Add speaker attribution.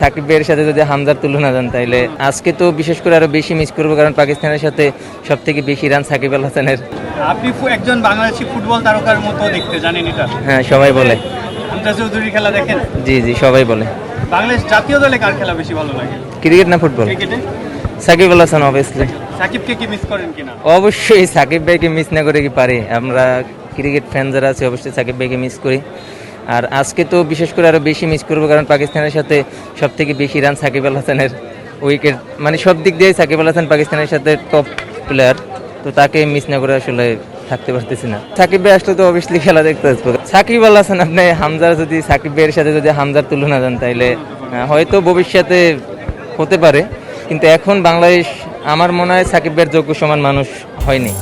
Speaker 1: সাকিব ভাইয়ের সাথে যদি হামজার তুলনা দেন তাইলে আজকে তো বিশেষ করে আরো বেশি মিস করবো, কারণ পাকিস্তানের সাথে সব থেকে বেশি রান সাকিব আল হাসানের।
Speaker 2: আপনি একজন বাংলাদেশি ফুটবল তারকার মতো দেখতে, জানেন এটা?
Speaker 1: হ্যাঁ, সবাই বলে।
Speaker 2: হামজা চৌধুরীর খেলা দেখেন?
Speaker 1: জি জি, সবাই বলে।
Speaker 2: বাংলাদেশ জাতীয় দলে কার খেলা বেশি ভালো লাগে?
Speaker 1: ক্রিকেট না ফুটবল?
Speaker 2: ক্রিকেটে
Speaker 1: সাকিব আল হাসান অবভিয়াসলি।
Speaker 2: সাকিবকে কি মিস করেন কিনা?
Speaker 1: অবশ্যই সাকিব ভাইকে মিস না করে কি পারি? আমরা ক্রিকেট ফ্যান যারা আছে অবশ্যই সাকিব ভাইকে মিস করি। আর আজকে তো বিশেষ করে আরো বেশি মিস করবো, কারণ পাকিস্তানের সাথে সব থেকে বেশি রান সাকিব আল হাসানের। উইকেট মানে সব দিক দিয়ে সাকিব আল হাসান পাকিস্তানের সাথে টপ প্লেয়ার, তো তাকে মিস না করে আসলে থাকতে পারতেছি না। সাকিব ভাই আসলে তো অবভিয়াসলি খেলা দেখতে আসবো। সাকিব আল হাসান, আপনি হামজার যদি সাকিব ভাইয়ের সাথে যদি হামজার তুলনা দেন তাইলে হয়তো ভবিষ্যতে হতে পারে, কিন্তু এখন বাংলাদেশ আমার মনে হয় সাকিব ভাইয়ের যোগ্য সমান মানুষ হয়নি।